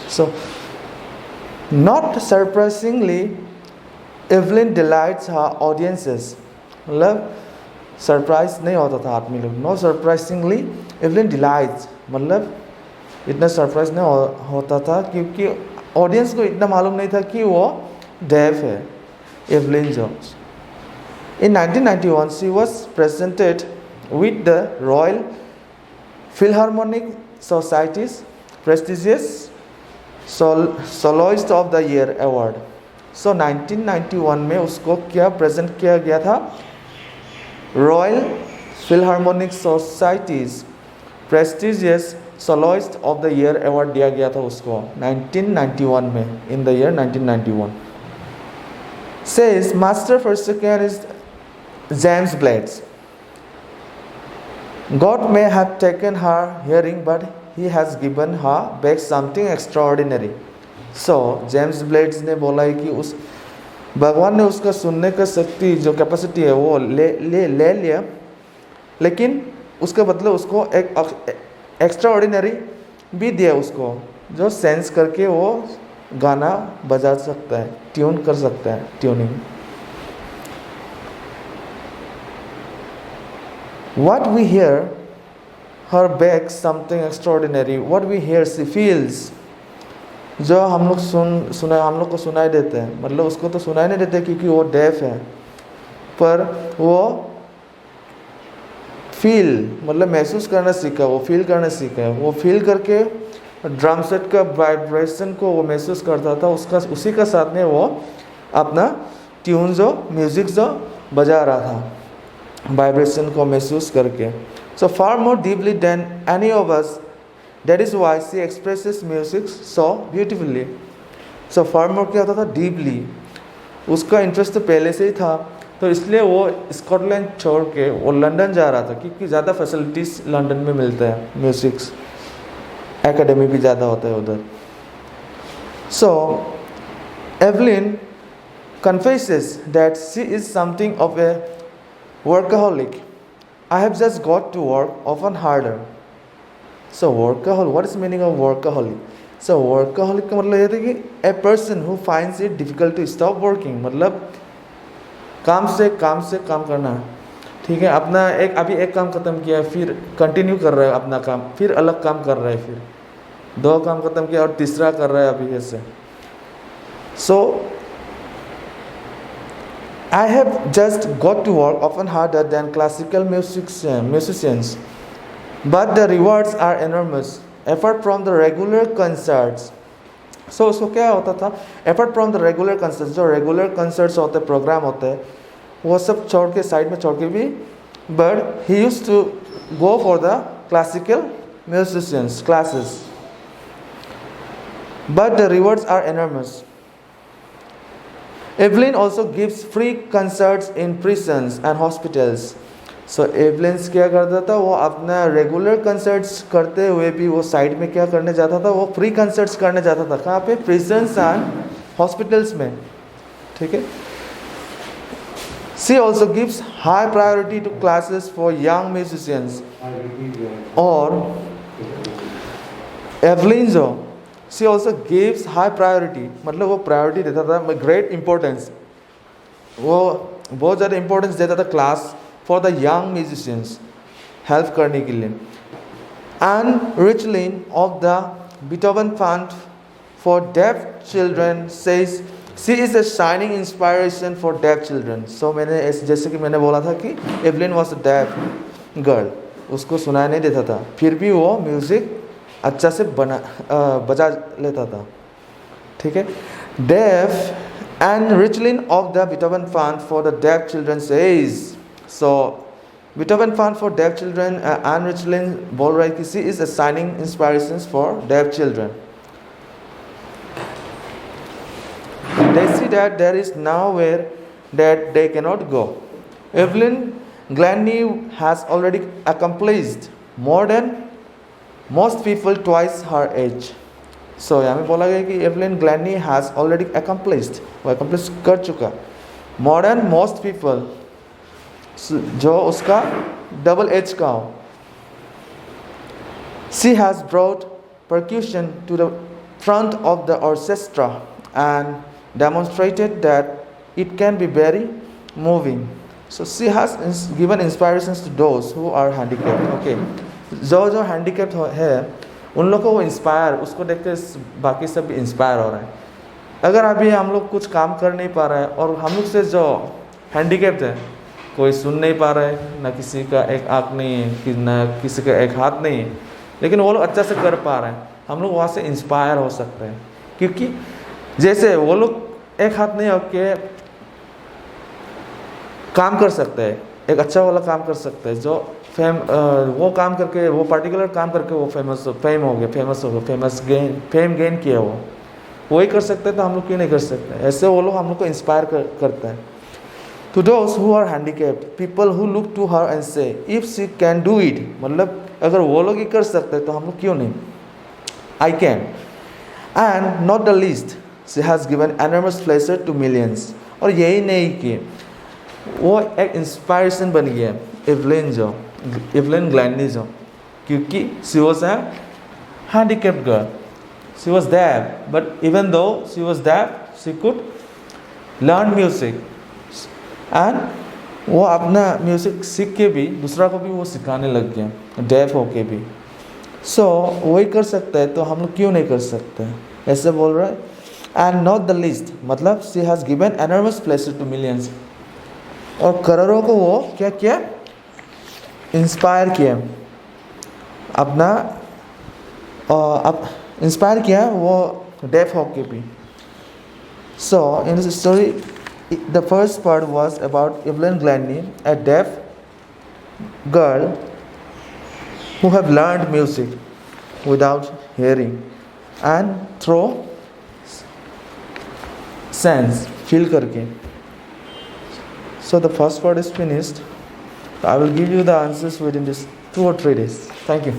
So, not surprisingly, Evelyn delights her audiences. मतलब surprise नहीं होता था आदमी लोग. नॉट सरप्राइजिंगली एवलिन डिलाइट्स, मतलब इतना सरप्राइज नहीं होता था क्योंकि ऑडियंस को इतना मालूम नहीं था कि वो डेफ है. Evelyn Jones. In 1991, she was presented with the Royal Philharmonic Society's prestigious Soloist of the Year Award. So 1991 में उसको क्या प्रेजेंट किया गया था? Royal Philharmonic societies prestigious soloist of the year award दिया गया था उसको 1991 में, in the year 1991. Says master percussionist James Blades. God may have taken her hearing, but he has given her back something extraordinary. So James blades ने बोला है कि उस भगवान ने उसका सुनने का शक्ति जो कैपेसिटी है वो ले लिया, लेकिन उसके बदले उसको एक एक्स्ट्रा ऑर्डिनरी भी दिया उसको, जो सेंस करके वो गाना बजा सकता है, ट्यून कर सकता है, tuning. What we hear her back something extraordinary. What we hear she feels. जो हम लोग को सुनाई देते हैं, मतलब उसको तो सुनाई नहीं देते क्योंकि वो डेफ है, पर वो फील मतलब महसूस करना सीखा, वो फील करना सीखा है. वो फील करके ड्रम सेट का वाइब्रेशन को वो महसूस करता था, उसी का साथ में वो अपना ट्यून जो म्यूजिक जो बजा रहा था, वाइब्रेशन को महसूस करके. So far more deeply than any of us. That is why she expresses music so beautifully. So far more क्या होता था? Deeply. उसका इंटरेस्ट तो पहले से ही था, तो इसलिए वो स्कॉटलैंड छोड़ के वो लंदन जा रहा था क्योंकि ज़्यादा फैसिलिटीज़ लंदन में मिलता है, म्यूजिक एकेडमी भी ज़्यादा होता है उधर. So Evelyn confesses that she is something of a workaholic. I have just got to work often harder. So workaholic, what is the meaning of workaholic? So workaholic का मतलब ये था कि a person who finds it difficult to stop working, मतलब काम से काम करना, ठीक है. अपना अभी एक काम ख़त्म किया, फिर कंटिन्यू कर रहा है अपना काम, फिर अलग काम कर रहा है, फिर 2 काम ख़त्म किया और तीसरा कर रहा है अभी ऐसे. So I have just got to work often harder than classical musicians, but the rewards are enormous. Apart from the regular concerts. So उसको क्या होता था? Apart from the regular concerts, जो regular concerts होते, प्रोग्राम होते हैं, वो सब छोड़ के साइड में छोड़ के भी, but he used to go for the classical musicians classes. But the rewards are enormous. Evelyn also gives free concerts in prisons and hospitals. So Evelyn क्या करता था? वो अपना रेगुलर कंसर्ट्स करते हुए भी वो साइड में क्या करने जाता था? वो फ्री कंसर्ट्स करने जाता था. कहाँ पे? प्रिजन्स एंड हॉस्पिटल्स में, ठीक है. She also gives high priority to classes for young musicians. और Evelyn जो she also gives high priority, मतलब वो प्रायोरिटी देता था, ग्रेट इम्पोर्टेंस, वो बहुत ज़्यादा इम्पोर्टेंस देता था class for the young musicians, help करने के लिए. And Richlin of the Beethoven fund for deaf children says she is a shining inspiration for deaf children. So मैंने जैसे कि मैंने बोला था कि Evelyn was a deaf girl, उसको सुनाई नहीं देता था, फिर भी वो म्यूज़िक अच्छा से बजा लेता था, ठीक है. Deaf and Richlin of the Beethoven fund for the deaf children says. So Beethoven fund for deaf children and Richlin बोल रहा है कि she is a shining inspiration for deaf children. They see that there is nowhere that they cannot go. Evelyn Gladney has already accomplished more than most people twice her age. So यहाँ में बोला गया कि Evelyn Gladney has already accomplished, वो accomplish कर चुका more than most people, जो उसका डबल एज का हो. She has brought percussion to the front of the orchestra and demonstrated that it can be very moving. So she has given inspirations to those who are handicapped. Okay, जो handicapped है उन लोगों को वो inspire, उसको देख के बाकी सब भी इंस्पायर हो रहे हैं. अगर अभी हम लोग कुछ काम कर नहीं पा रहे हैं और हम लोग से जो हैंडीकैप्ड है, कोई सुन नहीं पा रहा है, ना किसी का एक आँख नहीं है, ना किसी का एक हाथ नहीं है, लेकिन वो लोग अच्छा से कर पा रहे हैं, हम लोग वहाँ से इंस्पायर हो सकते हैं. क्योंकि जैसे वो लोग एक हाथ नहीं होके काम कर सकते हैं, एक अच्छा वाला काम कर सकते हैं, जो वो काम करके, वो पर्टिकुलर काम करके वो फेम गेन किया, वो ही कर सकते हैं, तो हम लोग क्यों नहीं कर सकते? ऐसे वो लोग हम लोग को इंस्पायर करते हैं. To those who are handicapped, people who look to her and say, if she can do it, मतलब अगर वो लोग ही कर सकते हैं तो हम लोग क्यों नहीं? I can. And not the least, she has given enormous pleasure to millions. और यही नहीं कि वो एक इंस्पायरेशन बन गया एवलिन ग्लैडनी जो, क्योंकि she was a handicapped girl. She was deaf, but even though she was deaf, she could learn music. And वो अपना म्यूज़िक सीख के भी दूसरा को भी वो सिखाने लग गया, डेफ होके भी. सो वही कर सकता है तो हम लोग क्यों नहीं कर सकते? ऐसे बोल रहा है. एंड नॉट द लीस्ट, मतलब she has given enormous pleasure to millions, और करोड़ों को वो क्या किया? इंस्पायर किया, अपना इंस्पायर किया वो डेफ होके भी. So in this story, the first part was about Evelyn Gladney, a deaf girl who have learned music without hearing and through sense, feel करके. So the first part is finished. I will give you the answers within this 2 or 3 days. Thank you.